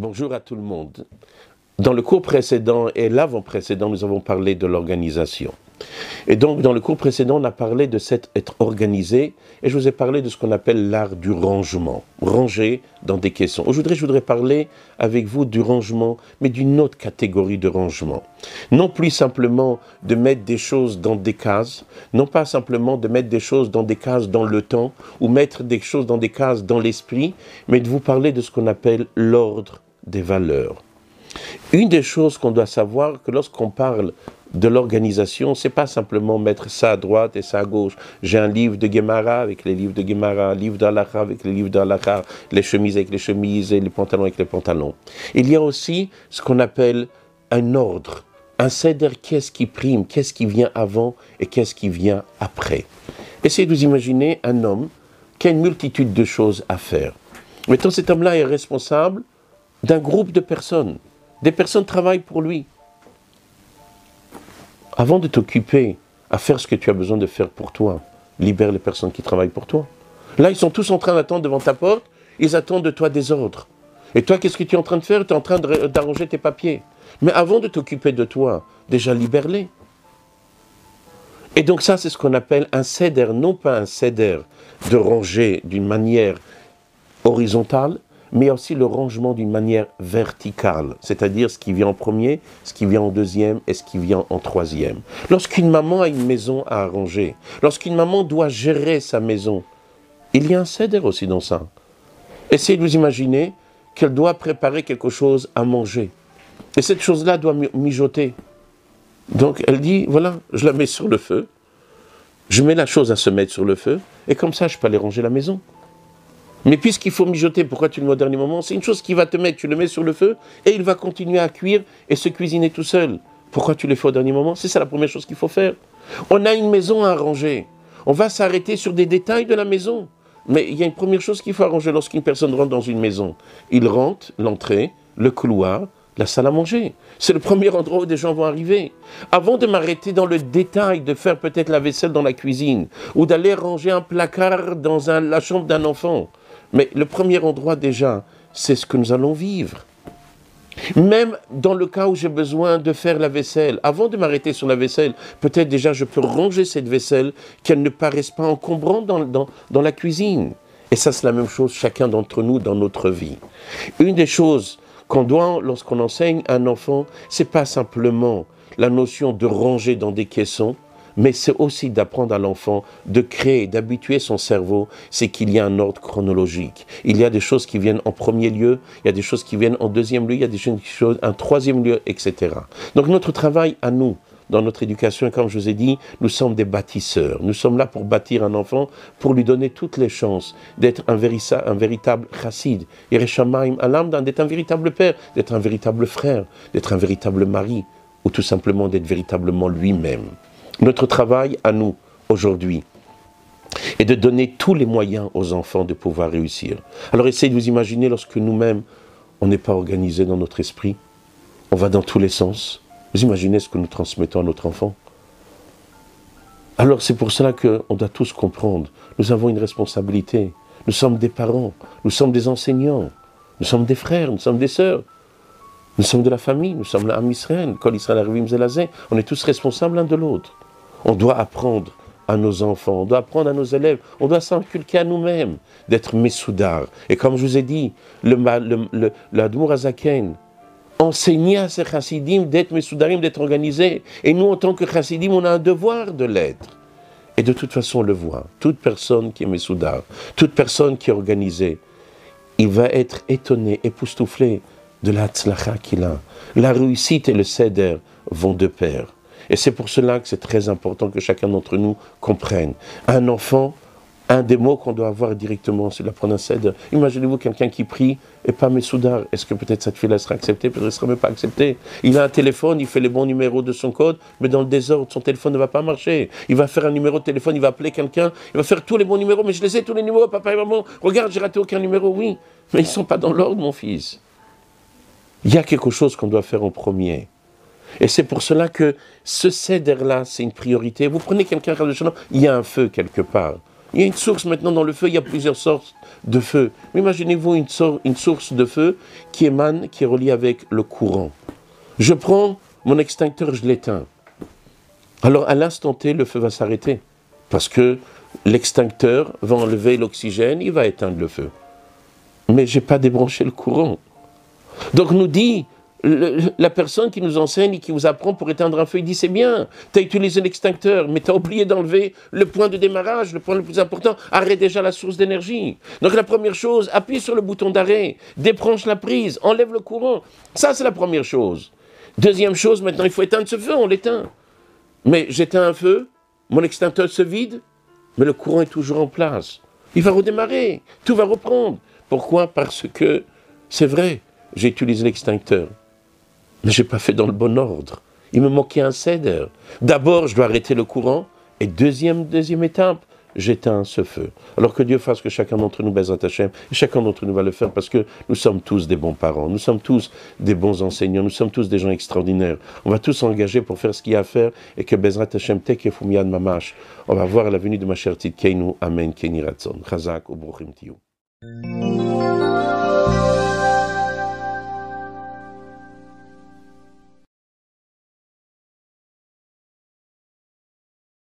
Bonjour à tout le monde. Dans le cours précédent et l'avant-précédent, nous avons parlé de l'organisation. Et donc, dans le cours précédent, on a parlé de être organisé, et je vous ai parlé de ce qu'on appelle l'art du rangement. Ranger dans des caissons. Aujourd'hui, je voudrais parler avec vous du rangement, mais d'une autre catégorie de rangement. Non plus simplement de mettre des choses dans des cases, non pas simplement de mettre des choses dans des cases dans le temps, ou mettre des choses dans des cases dans l'esprit, mais de vous parler de ce qu'on appelle l'ordre des valeurs. Une des choses qu'on doit savoir, que lorsqu'on parle de l'organisation, c'est pas simplement mettre ça à droite et ça à gauche. J'ai un livre de Gemara avec les livres de Gemara, un livre d'Halakha avec les livres d'Halakha, les chemises avec les chemises et les pantalons avec les pantalons. Il y a aussi ce qu'on appelle un ordre, un seder, qu'est-ce qui prime, qu'est-ce qui vient avant et qu'est-ce qui vient après. Essayez de vous imaginer un homme qui a une multitude de choses à faire. Maintenant, cet homme-là est responsable d'un groupe de personnes. Des personnes travaillent pour lui. Avant de t'occuper à faire ce que tu as besoin de faire pour toi, libère les personnes qui travaillent pour toi. Là, ils sont tous en train d'attendre devant ta porte, ils attendent de toi des ordres. Et toi, qu'est-ce que tu es en train de faire? Tu es en train d'arranger tes papiers. Mais avant de t'occuper de toi, déjà libère-les. Et donc ça, c'est ce qu'on appelle un seder, non pas un seder de ranger d'une manière horizontale, mais aussi le rangement d'une manière verticale, c'est-à-dire ce qui vient en premier, ce qui vient en deuxième et ce qui vient en troisième. Lorsqu'une maman a une maison à arranger, lorsqu'une maman doit gérer sa maison, il y a un seder aussi dans ça. Essayez de vous imaginer qu'elle doit préparer quelque chose à manger. Et cette chose-là doit mijoter. Donc elle dit, voilà, je la mets sur le feu, je mets la chose à se mettre sur le feu, et comme ça je peux aller ranger la maison. Mais puisqu'il faut mijoter, pourquoi tu le mets au dernier moment? C'est une chose qui va te mettre, tu le mets sur le feu, et il va continuer à cuire et se cuisiner tout seul. Pourquoi tu le fais au dernier moment? C'est ça la première chose qu'il faut faire. On a une maison à arranger. On va s'arrêter sur des détails de la maison. Mais il y a une première chose qu'il faut arranger lorsqu'une personne rentre dans une maison. Il rentre, l'entrée, le couloir, la salle à manger. C'est le premier endroit où des gens vont arriver. Avant de m'arrêter dans le détail de faire peut-être la vaisselle dans la cuisine, ou d'aller ranger un placard dans la chambre d'un enfant, mais le premier endroit déjà, c'est ce que nous allons vivre. Même dans le cas où j'ai besoin de faire la vaisselle, avant de m'arrêter sur la vaisselle, peut-être déjà je peux ranger cette vaisselle, qu'elle ne paraisse pas encombrante dans la cuisine. Et ça, c'est la même chose chacun d'entre nous dans notre vie. Une des choses qu'on doit, lorsqu'on enseigne à un enfant, c'est pas simplement la notion de ranger dans des caissons, mais c'est aussi d'apprendre à l'enfant, de créer, d'habituer son cerveau, c'est qu'il y a un ordre chronologique. Il y a des choses qui viennent en premier lieu, il y a des choses qui viennent en deuxième lieu, il y a des choses en troisième lieu, etc. Donc notre travail à nous, dans notre éducation, comme je vous ai dit, nous sommes des bâtisseurs. Nous sommes là pour bâtir un enfant, pour lui donner toutes les chances d'être un véritable chassid, Yereshamaim Alam, d'être un véritable père, d'être un véritable frère, d'être un véritable mari, ou tout simplement d'être véritablement lui-même. Notre travail à nous, aujourd'hui, est de donner tous les moyens aux enfants de pouvoir réussir. Alors essayez de vous imaginer lorsque nous-mêmes, on n'est pas organisé dans notre esprit, on va dans tous les sens. Vous imaginez ce que nous transmettons à notre enfant? Alors c'est pour cela qu'on doit tous comprendre, nous avons une responsabilité. Nous sommes des parents, nous sommes des enseignants, nous sommes des frères, nous sommes des sœurs. Nous sommes de la famille, nous sommes l'Am Israël, Kol Israël Arvim Zelazé. On est tous responsables l'un de l'autre. On doit apprendre à nos enfants, on doit apprendre à nos élèves, on doit s'inculquer à nous-mêmes d'être Messoudar. Et comme je vous ai dit, l'Admour Azaken enseignait à ces chassidim d'être Messoudarim, d'être organisés. Et nous, en tant que chassidim, on a un devoir de l'être. Et de toute façon, on le voit. Toute personne qui est Messoudar, toute personne qui est organisée, il va être étonné, époustouflé de la tzlacha qu'il a. La réussite et le seder vont de pair. Et c'est pour cela que c'est très important que chacun d'entre nous comprenne. Un enfant, un des mots qu'on doit avoir directement, c'est d'apprendre un seder. Imaginez-vous quelqu'un qui prie et pas Messoudar. Est-ce que peut-être cette fille-là sera acceptée, peut-être qu'elle ne sera même pas acceptée. Il a un téléphone, il fait les bons numéros de son code, mais dans le désordre, son téléphone ne va pas marcher. Il va faire un numéro de téléphone, il va appeler quelqu'un, il va faire tous les bons numéros, mais je les ai tous les numéros, papa et maman. Regarde, j'ai raté aucun numéro, oui. Mais ils ne sont pas dans l'ordre, mon fils. Il y a quelque chose qu'on doit faire en premier. Et c'est pour cela que ce seder-là, c'est une priorité. Vous prenez quelqu'un, il y a un feu quelque part. Il y a une source maintenant dans le feu, il y a plusieurs sortes de feu. Mais imaginez-vous une source de feu qui émane, qui est reliée avec le courant. Je prends mon extincteur, je l'éteins. Alors à l'instant T, le feu va s'arrêter. Parce que l'extincteur va enlever l'oxygène, il va éteindre le feu. Mais je n'ai pas débranché le courant. Donc nous dit, la personne qui nous enseigne et qui vous apprend pour éteindre un feu, il dit c'est bien, tu as utilisé l'extincteur, mais tu as oublié d'enlever le point de démarrage, le point le plus important, arrête déjà la source d'énergie. Donc la première chose, appuie sur le bouton d'arrêt, débranche la prise, enlève le courant. Ça c'est la première chose. Deuxième chose, maintenant il faut éteindre ce feu, on l'éteint. Mais j'éteins un feu, mon extincteur se vide, mais le courant est toujours en place. Il va redémarrer, tout va reprendre. Pourquoi? Parce que, c'est vrai, j'ai utilisé l'extincteur, mais je n'ai pas fait dans le bon ordre. Il me manquait un céder. D'abord, je dois arrêter le courant, et deuxième étape, j'éteins ce feu. Alors que Dieu fasse que chacun d'entre nous, Bezrat Hashem, et chacun d'entre nous va le faire, parce que nous sommes tous des bons parents, nous sommes tous des bons enseignants, nous sommes tous des gens extraordinaires. On va tous s'engager pour faire ce qu'il y a à faire, et que Bezrat Hashem, Tekefum Yad Mamash, on va voir la venue de ma chère Tzidkeinu, Amen, Keni Ratzon, Chazak, Ubruchim Tiyu.